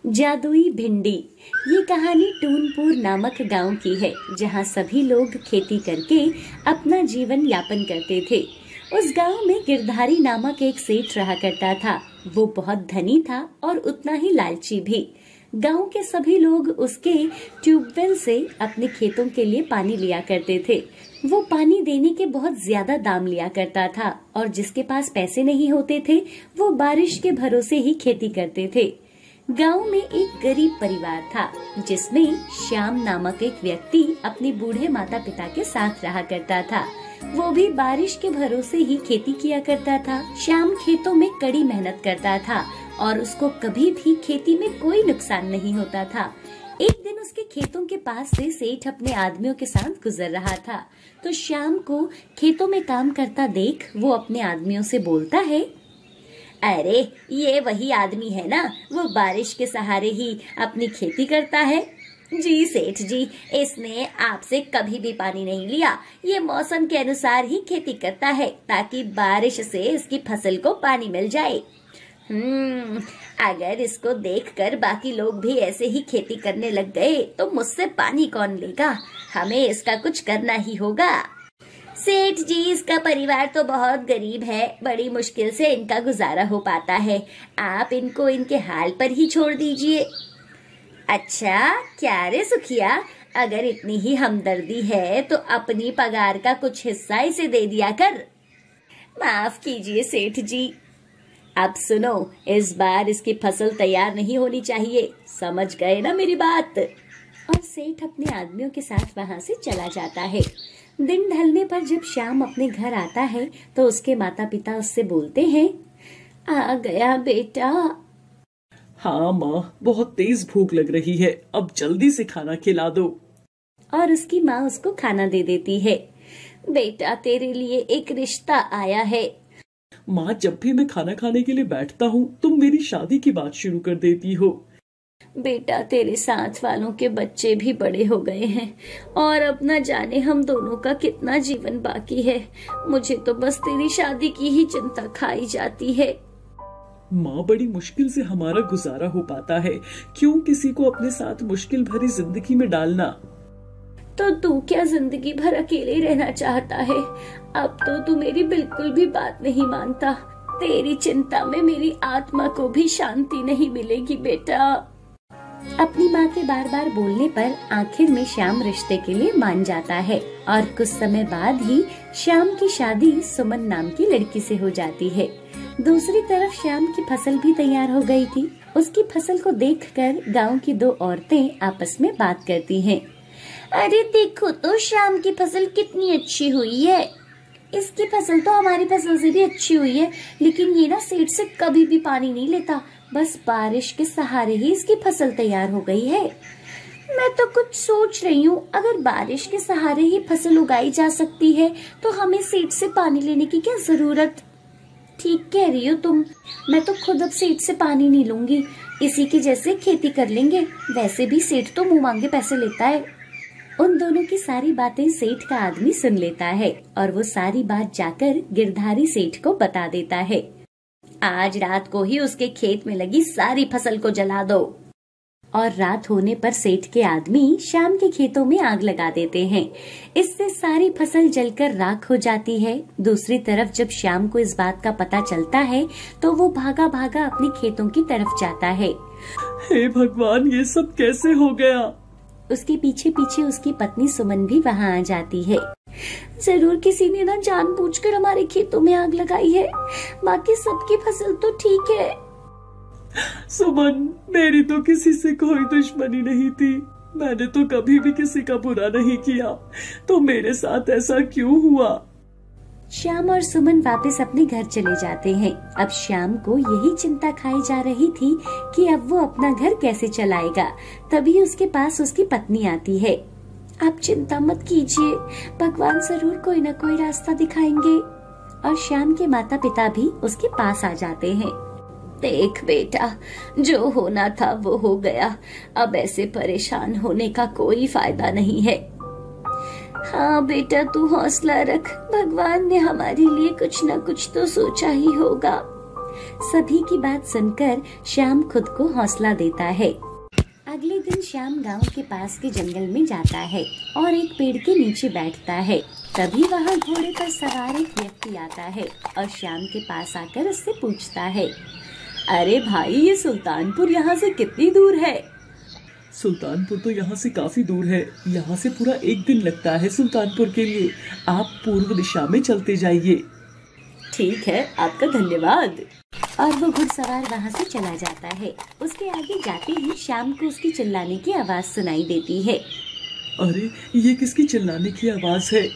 जादुई भिंडी। ये कहानी टूनपुर नामक गांव की है, जहां सभी लोग खेती करके अपना जीवन यापन करते थे। उस गांव में गिरधारी नामक एक सेठ रहा करता था। वो बहुत धनी था और उतना ही लालची भी। गांव के सभी लोग उसके ट्यूबवेल से अपने खेतों के लिए पानी लिया करते थे। वो पानी देने के बहुत ज्यादा दाम लिया करता था और जिसके पास पैसे नहीं होते थे वो बारिश के भरोसे ही खेती करते थे। गांव में एक गरीब परिवार था जिसमें श्याम नामक एक व्यक्ति अपने बूढ़े माता पिता के साथ रहा करता था। वो भी बारिश के भरोसे ही खेती किया करता था। श्याम खेतों में कड़ी मेहनत करता था और उसको कभी भी खेती में कोई नुकसान नहीं होता था। एक दिन उसके खेतों के पास से सेठ अपने आदमियों के साथ गुजर रहा था, तो श्याम को खेतों में काम करता देख वो अपने आदमियों से बोलता है, अरे ये वही आदमी है ना, वो बारिश के सहारे ही अपनी खेती करता है। जी सेठ जी, इसने आपसे कभी भी पानी नहीं लिया। ये मौसम के अनुसार ही खेती करता है ताकि बारिश से इसकी फसल को पानी मिल जाए। अगर इसको देखकर बाकी लोग भी ऐसे ही खेती करने लग गए तो मुझसे पानी कौन लेगा? हमें इसका कुछ करना ही होगा। सेठ जी, इसका परिवार तो बहुत गरीब है, बड़ी मुश्किल से इनका गुजारा हो पाता है। आप इनको इनके हाल पर ही छोड़ दीजिए। अच्छा क्या रे सुखिया, अगर इतनी ही हमदर्दी है तो अपनी पगार का कुछ हिस्सा इसे दे दिया कर। माफ कीजिए सेठ जी। अब सुनो, इस बार इसकी फसल तैयार नहीं होनी चाहिए, समझ गए ना मेरी बात? और सेठ अपने आदमियों के साथ वहाँ से चला जाता है। दिन ढलने पर जब श्याम अपने घर आता है तो उसके माता पिता उससे बोलते हैं, आ गया बेटा। हाँ माँ, बहुत तेज भूख लग रही है, अब जल्दी से खाना खिला दो। और उसकी माँ उसको खाना दे देती है। बेटा, तेरे लिए एक रिश्ता आया है। माँ, जब भी मैं खाना खाने के लिए बैठता हूँ तुम मेरी शादी की बात शुरू कर देती हो। बेटा, तेरे साथ वालों के बच्चे भी बड़े हो गए हैं और अब न जाने हम दोनों का कितना जीवन बाकी है। मुझे तो बस तेरी शादी की ही चिंता खाई जाती है। माँ, बड़ी मुश्किल से हमारा गुजारा हो पाता है, क्यों किसी को अपने साथ मुश्किल भरी जिंदगी में डालना? तो तू क्या जिंदगी भर अकेले रहना चाहता है? अब तो तू मेरी बिल्कुल भी बात नहीं मानता। तेरी चिंता में मेरी आत्मा को भी शांति नहीं मिलेगी बेटा। अपनी माँ के बार बार बोलने पर आखिर में श्याम रिश्ते के लिए मान जाता है और कुछ समय बाद ही श्याम की शादी सुमन नाम की लड़की से हो जाती है। दूसरी तरफ श्याम की फसल भी तैयार हो गई थी। उसकी फसल को देखकर गांव की दो औरतें आपस में बात करती हैं। अरे देखो तो श्याम की फसल कितनी अच्छी हुई है। इसकी फसल तो हमारी फसल से भी अच्छी हुई है, लेकिन ये ना सेठ से कभी भी पानी नहीं लेता, बस बारिश के सहारे ही इसकी फसल तैयार हो गई है। मैं तो कुछ सोच रही हूँ, अगर बारिश के सहारे ही फसल उगाई जा सकती है तो हमें सेठ से पानी लेने की क्या जरूरत? ठीक कह रही हो तुम। मैं तो खुद अब सेठ से पानी नहीं लूंगी, इसी के जैसे खेती कर लेंगे। वैसे भी सेठ तो मुंह मांगे पैसे लेता है। उन दोनों की सारी बातें सेठ का आदमी सुन लेता है और वो सारी बात जाकर गिरधारी सेठ को बता देता है। आज रात को ही उसके खेत में लगी सारी फसल को जला दो। और रात होने पर सेठ के आदमी श्याम के खेतों में आग लगा देते हैं। इससे सारी फसल जलकर राख हो जाती है। दूसरी तरफ जब श्याम को इस बात का पता चलता है तो वो भागा भागा अपने खेतों की तरफ जाता है। हे भगवान, ये सब कैसे हो गया? उसके पीछे पीछे उसकी पत्नी सुमन भी वहाँ आ जाती है। जरूर किसी ने ना जानबूझकर हमारे खेतों में आग लगाई है, बाकी सबकी फसल तो ठीक है। सुमन, मेरी तो किसी से कोई दुश्मनी नहीं थी, मैंने तो कभी भी किसी का बुरा नहीं किया, तो मेरे साथ ऐसा क्यों हुआ? श्याम और सुमन वापस अपने घर चले जाते हैं। अब श्याम को यही चिंता खाई जा रही थी कि अब वो अपना घर कैसे चलाएगा। तभी उसके पास उसकी पत्नी आती है। आप चिंता मत कीजिए, भगवान जरूर कोई न कोई रास्ता दिखाएंगे। और श्याम के माता पिता भी उसके पास आ जाते हैं। देख बेटा, जो होना था वो हो गया, अब ऐसे परेशान होने का कोई फायदा नहीं है। हाँ बेटा, तू हौसला रख, भगवान ने हमारे लिए कुछ न कुछ तो सोचा ही होगा। सभी की बात सुनकर श्याम खुद को हौसला देता है। अगले दिन श्याम गांव के पास के जंगल में जाता है और एक पेड़ के नीचे बैठता है। तभी वहाँ घोड़े पर सवार एक व्यक्ति आता है और श्याम के पास आकर उससे पूछता है, अरे भाई, ये सुल्तानपुर यहाँ से कितनी दूर है? सुल्तानपुर तो यहाँ से काफी दूर है। यहाँ से पूरा एक दिन लगता है सुल्तानपुर के लिए। आप पूर्व दिशा में चलते जाइए। ठीक है, आपका धन्यवाद। और वो घुड़सवार वहाँ से चला जाता है। उसके आगे जाते ही श्याम को उसकी चिल्लाने की आवाज सुनाई देती है। अरे, ये किसकी चिल्लाने की आवाज है?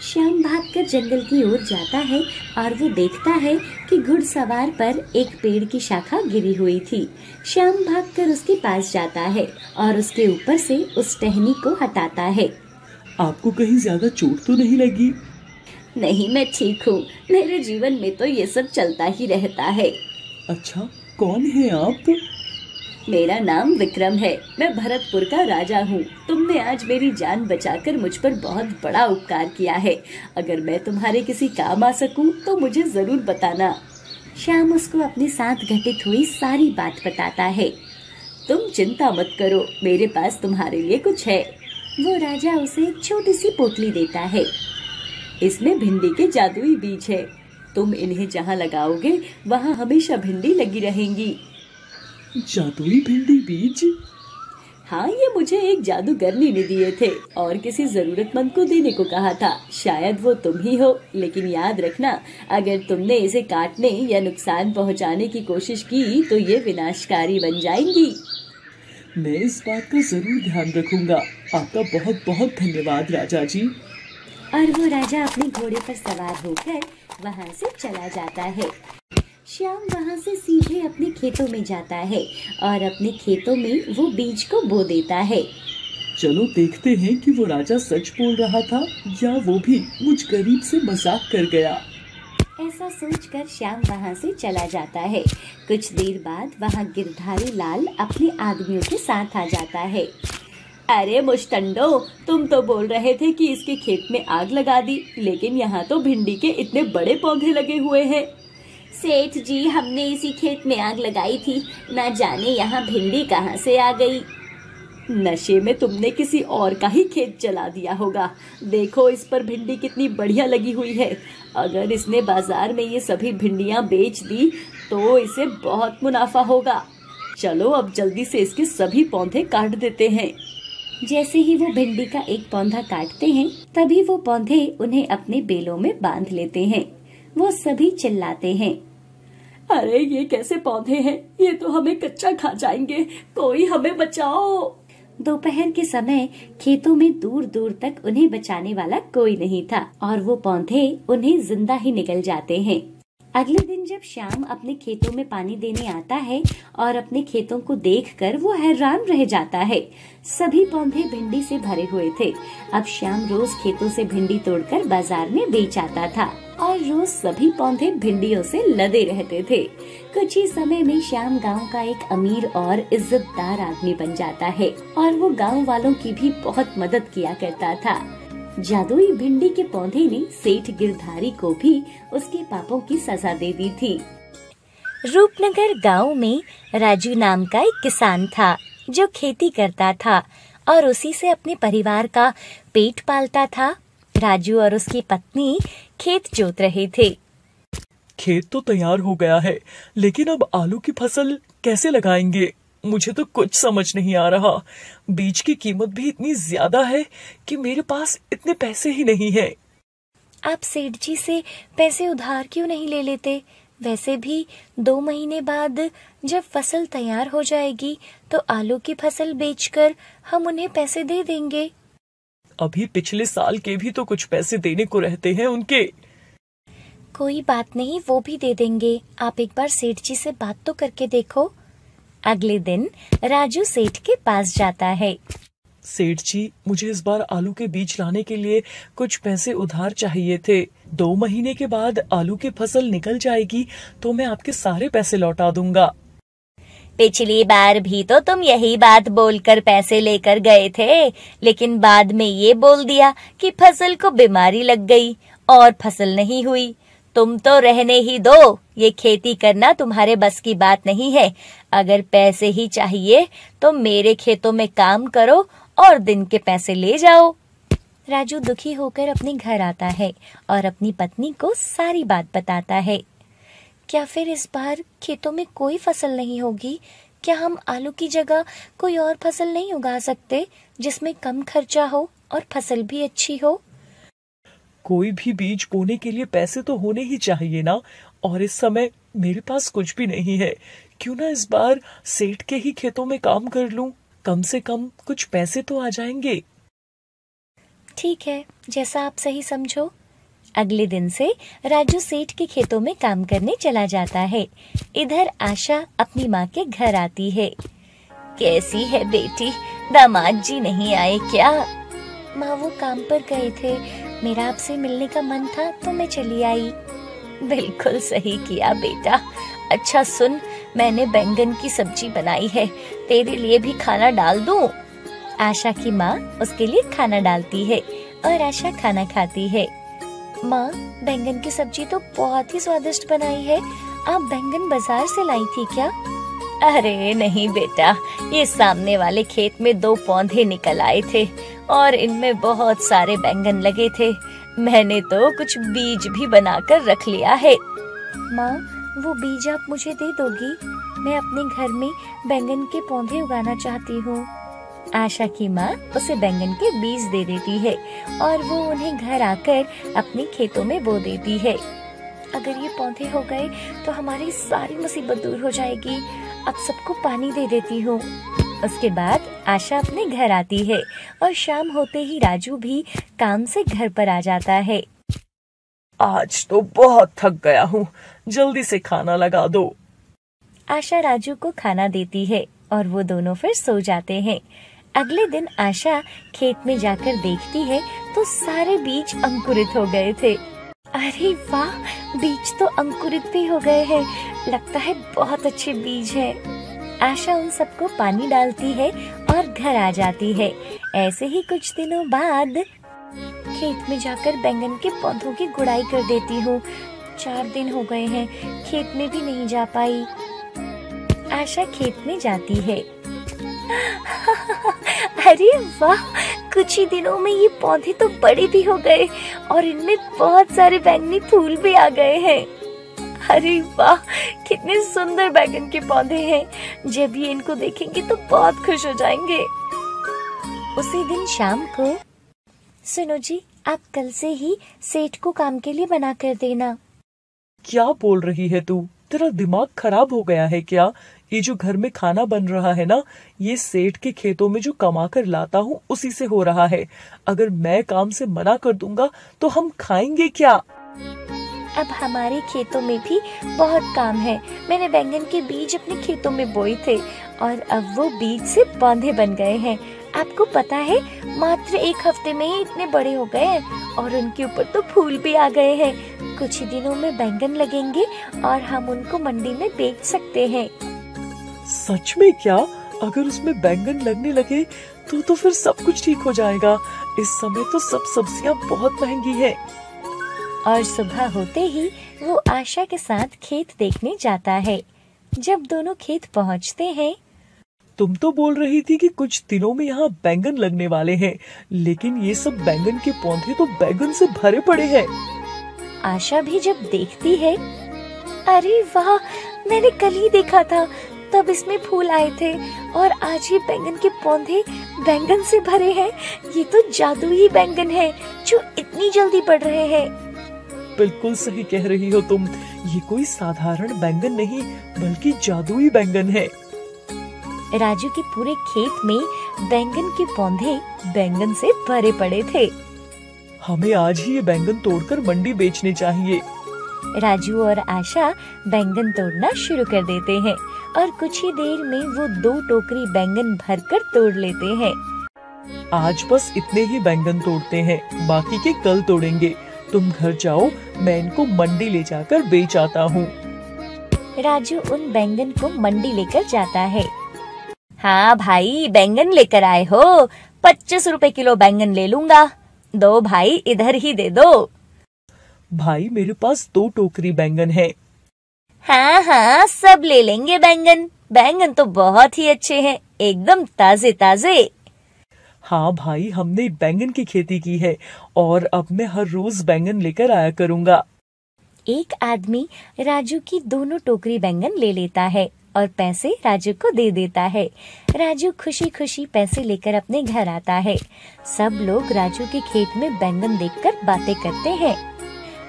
श्याम भागकर जंगल की ओर जाता है और वो देखता है कि घुड़सवार पर एक पेड़ की शाखा गिरी हुई थी। श्याम भागकर उसके पास जाता है और उसके ऊपर से उस टहनी को हटाता है। आपको कहीं ज्यादा चोट तो नहीं लगी? नहीं, मैं ठीक हूँ। मेरे जीवन में तो ये सब चलता ही रहता है। अच्छा, कौन है आप? मेरा नाम विक्रम है। मैं भरतपुर का राजा हूँ। तुमने आज मेरी जान बचाकर मुझ पर बहुत बड़ा उपकार किया है। अगर मैं तुम्हारे किसी काम आ सकूँ तो मुझे जरूर बताना। श्याम उसको अपने साथ घटित हुई सारी बात बताता है। तुम चिंता मत करो, मेरे पास तुम्हारे लिए कुछ है। वो राजा उसे एक छोटी सी पोटली देता है। इसमें भिंडी के जादुई बीज है। तुम इन्हें जहाँ लगाओगे वहाँ हमेशा भिंडी लगी रहेंगी। जादुई भिंडी बीज? हाँ, ये मुझे एक जादूगरनी ने दिए थे और किसी जरूरतमंद को देने को कहा था। शायद वो तुम ही हो, लेकिन याद रखना, अगर तुमने इसे काटने या नुकसान पहुंचाने की कोशिश की तो ये विनाशकारी बन जाएंगी। मैं इस बात का जरूर ध्यान रखूंगा। आपका बहुत बहुत धन्यवाद राजा जी। और वो राजा अपने घोड़े पर सवार होकर वहाँ से चला जाता है। श्याम वहाँ से सीधे अपने खेतों में जाता है और अपने खेतों में वो बीज को बो देता है। चलो देखते हैं कि वो राजा सच बोल रहा था या वो भी मुझ गरीब से मजाक कर गया। ऐसा सोचकर श्याम वहाँ से चला जाता है। कुछ देर बाद वहाँ गिरधारी लाल अपने आदमियों के साथ आ जाता है। अरे मुश्तंडो, तुम तो बोल रहे थे कि इसके खेत में आग लगा दी, लेकिन यहाँ तो भिंडी के इतने बड़े पौधे लगे हुए हैं। सेठ जी, हमने इसी खेत में आग लगाई थी। ना जाने यहाँ भिंडी कहाँ से आ गई। नशे में तुमने किसी और का ही खेत जला दिया होगा। देखो इस पर भिंडी कितनी बढ़िया लगी हुई है। अगर इसने बाजार में ये सभी भिंडियाँ बेच दी तो इसे बहुत मुनाफा होगा। चलो अब जल्दी से इसके सभी पौधे काट देते हैं। जैसे ही वो भिंडी का एक पौधा काटते हैं, तभी वो पौधे उन्हें अपने बेलों में बांध लेते हैं। वो सभी चिल्लाते हैं, अरे ये कैसे पौधे हैं? ये तो हमें कच्चा खा जाएंगे। कोई हमें बचाओ। दोपहर के समय खेतों में दूर दूर तक उन्हें बचाने वाला कोई नहीं था और वो पौधे उन्हें जिंदा ही निगल जाते हैं। अगले दिन जब श्याम अपने खेतों में पानी देने आता है और अपने खेतों को देखकर वो हैरान रह जाता है। सभी पौधे भिंडी से भरे हुए थे। अब श्याम रोज खेतों से भिंडी तोड़कर बाजार में बेच आता था और रोज सभी पौधे भिंडियों से लदे रहते थे। कुछ ही समय में श्याम गांव का एक अमीर और इज्जतदार आदमी बन जाता है और वो गांव वालों की भी बहुत मदद किया करता था। जादुई भिंडी के पौधे ने सेठ गिरधारी को भी उसके पापों की सजा दे दी थी। रूपनगर गांव में राजू नाम का एक किसान था जो खेती करता था और उसी से अपने परिवार का पेट पालता था। राजू और उसकी पत्नी खेत जोत रहे थे। खेत तो तैयार हो गया है, लेकिन अब आलू की फसल कैसे लगाएंगे? मुझे तो कुछ समझ नहीं आ रहा। बीज की कीमत भी इतनी ज्यादा है कि मेरे पास इतने पैसे ही नहीं है। आप सेठ जी से पैसे उधार क्यों नहीं ले लेते? वैसे भी 2 महीने बाद जब फसल तैयार हो जाएगी तो आलू की फसल बेचकर हम उन्हें पैसे दे देंगे। अभी पिछले साल के भी तो कुछ पैसे देने को रहते हैं उनके। कोई बात नहीं, वो भी दे देंगे। आप एक बार सेठ जी से बात तो करके देखो। अगले दिन राजू सेठ के पास जाता है। सेठ जी, मुझे इस बार आलू के बीज लाने के लिए कुछ पैसे उधार चाहिए थे। 2 महीने के बाद आलू की फसल निकल जाएगी तो मैं आपके सारे पैसे लौटा दूंगा। पिछली बार भी तो तुम यही बात बोलकर पैसे लेकर गए थे, लेकिन बाद में ये बोल दिया कि फसल को बीमारी लग गई और फसल नहीं हुई। तुम तो रहने ही दो, ये खेती करना तुम्हारे बस की बात नहीं है। अगर पैसे ही चाहिए तो मेरे खेतों में काम करो और दिन के पैसे ले जाओ। राजू दुखी होकर अपने घर आता है और अपनी पत्नी को सारी बात बताता है। क्या फिर इस बार खेतों में कोई फसल नहीं होगी? क्या हम आलू की जगह कोई और फसल नहीं उगा सकते जिसमें कम खर्चा हो और फसल भी अच्छी हो? कोई भी बीज बोने के लिए पैसे तो होने ही चाहिए ना, और इस समय मेरे पास कुछ भी नहीं है। क्यों ना इस बार सेठ के ही खेतों में काम कर लूं, कम से कम कुछ पैसे तो आ जाएंगे। ठीक है, जैसा आप सही समझो। अगले दिन से राजू सेठ के खेतों में काम करने चला जाता है। इधर आशा अपनी माँ के घर आती है। कैसी है बेटी, दामाद जी नहीं आए क्या? माँ वो काम पर गए थे, मेरा आपसे मिलने का मन था तो मैं चली आई। बिल्कुल सही किया बेटा। अच्छा सुन, मैंने बैंगन की सब्जी बनाई है, तेरे लिए भी खाना डाल दूं? आशा की माँ उसके लिए खाना डालती है और आशा खाना खाती है। माँ, बैंगन की सब्जी तो बहुत ही स्वादिष्ट बनाई है। आप बैंगन बाजार से लाई थी क्या? अरे नहीं बेटा, ये सामने वाले खेत में 2 पौधे निकल आए थे और इनमें बहुत सारे बैंगन लगे थे। मैंने तो कुछ बीज भी बनाकर रख लिया है। माँ, वो बीज आप मुझे दे दोगी? मैं अपने घर में बैंगन के पौधे उगाना चाहती हूँ। आशा की माँ उसे बैंगन के बीज दे देती है और वो उन्हें घर आकर अपने खेतों में बो देती है। अगर ये पौधे हो गए तो हमारी सारी मुसीबत दूर हो जाएगी। अब सबको पानी दे देती हूँ। उसके बाद आशा अपने घर आती है और शाम होते ही राजू भी काम से घर पर आ जाता है। आज तो बहुत थक गया हूँ, जल्दी से खाना लगा दो। आशा राजू को खाना देती है और वो दोनों फिर सो जाते हैं। अगले दिन आशा खेत में जाकर देखती है तो सारे बीज अंकुरित हो गए थे। अरे वाह, बीज तो अंकुरित भी हो गए हैं। लगता है बहुत अच्छे बीज हैं। आशा उन सबको पानी डालती है और घर आ जाती है। ऐसे ही कुछ दिनों बाद खेत में जाकर बैंगन के पौधों की गुड़ाई कर देती हूँ। 4 दिन हो गए हैं, खेत में भी नहीं जा पाई। आशा खेत में जाती है। अरे वाह, कुछ ही दिनों में ये पौधे तो बड़े भी हो गए और इनमें बहुत सारे बैंगनी फूल भी आ गए हैं। अरे वाह, कितने सुंदर बैंगन के पौधे हैं। जब ये इनको देखेंगे तो बहुत खुश हो जाएंगे। उसी दिन शाम को, सुनो जी, आप कल से ही सेठ को काम के लिए बना कर देना। क्या बोल रही है तू? तेरा दिमाग खराब हो गया है क्या? ये जो घर में खाना बन रहा है ना, ये सेठ के खेतों में जो कमा कर लाता हूँ उसी से हो रहा है। अगर मैं काम से मना कर दूंगा तो हम खाएंगे क्या? अब हमारे खेतों में भी बहुत काम है। मैंने बैंगन के बीज अपने खेतों में बोए थे और अब वो बीज से पौधे बन गए हैं। आपको पता है, मात्र 1 हफ्ते में ही इतने बड़े हो गए हैं और उनके ऊपर तो फूल भी आ गए हैं। कुछ ही दिनों में बैंगन लगेंगे और हम उनको मंडी में बेच सकते हैं। सच में क्या? अगर उसमें बैंगन लगने लगे तो फिर सब कुछ ठीक हो जाएगा। इस समय तो सब सब्जियां बहुत महंगी हैं। और सुबह होते ही वो आशा के साथ खेत देखने जाता है। जब दोनों खेत पहुंचते हैं, तुम तो बोल रही थी कि कुछ दिनों में यहाँ बैंगन लगने वाले हैं, लेकिन ये सब बैंगन के पौधे तो बैंगन से भरे पड़े हैं। आशा भी जब देखती है, अरे वाह, मैंने कल ही देखा था, तब इसमें फूल आए थे और आज ये बैंगन के पौधे बैंगन से भरे हैं। ये तो जादुई बैंगन है जो इतनी जल्दी बढ़ रहे हैं। बिल्कुल सही कह रही हो तुम। ये कोई साधारण बैंगन नहीं बल्कि जादुई बैंगन है। राजू के पूरे खेत में बैंगन के पौधे बैंगन से भरे पड़े थे। हमें आज ही ये बैंगन तोड़कर मंडी बेचने चाहिए। राजू और आशा बैंगन तोड़ना शुरू कर देते हैं और कुछ ही देर में वो 2 टोकरी बैंगन भरकर तोड़ लेते हैं। आज बस इतने ही बैंगन तोड़ते हैं, बाकी के कल तोड़ेंगे। तुम घर जाओ, मैं इनको मंडी ले जाकर बेच आता हूँ। राजू उन बैंगन को मंडी लेकर जाता है। हाँ भाई, बैंगन लेकर आए हो? 25 रुपए किलो बैंगन ले लूंगा। दो भाई, इधर ही दे दो। भाई मेरे पास 2 टोकरी बैंगन है। हाँ हाँ, सब ले लेंगे बैंगन। बैंगन तो बहुत ही अच्छे हैं, एकदम ताजे ताजे। हाँ भाई, हमने बैंगन की खेती की है और अब मैं हर रोज बैंगन लेकर आया करूँगा। एक आदमी राजू की दोनों टोकरी बैंगन ले लेता है और पैसे राजू को दे देता है। राजू खुशी खुशी पैसे लेकर अपने घर आता है। सब लोग राजू के खेत में बैंगन देखकर बातें करते हैं।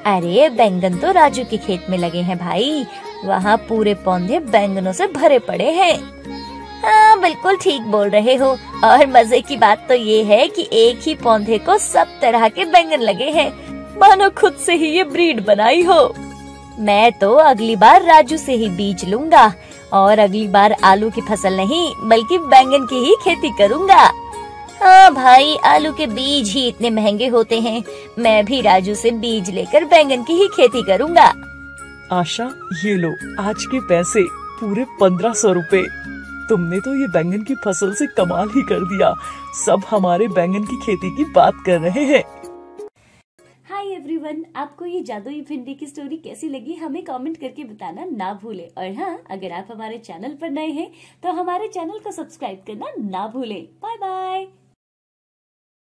अरे बैंगन तो राजू के खेत में लगे हैं भाई, वहाँ पूरे पौधे बैंगनों से भरे पड़े हैं। हाँ बिल्कुल ठीक बोल रहे हो, और मजे की बात तो ये है कि एक ही पौधे को सब तरह के बैंगन लगे हैं, मानो खुद से ही ये ब्रीड बनाई हो। मैं तो अगली बार राजू से ही बीज लूंगा और अगली बार आलू की फसल नहीं बल्कि बैंगन की ही खेती करूंगा। हाँ भाई, आलू के बीज ही इतने महंगे होते हैं, मैं भी राजू से बीज लेकर बैंगन की ही खेती करूंगा। आशा, ये लो आज के पैसे, पूरे 1500 रुपए। तुमने तो ये बैंगन की फसल से कमाल ही कर दिया। सब हमारे बैंगन की खेती की बात कर रहे हैं। हाय एवरीवन, आपको ये जादुई भिंडी की स्टोरी कैसी लगी हमें कमेंट करके बताना ना भूलें। और हाँ, अगर आप हमारे चैनल पर नए हैं तो हमारे चैनल को सब्सक्राइब करना ना भूलें। Bye bye.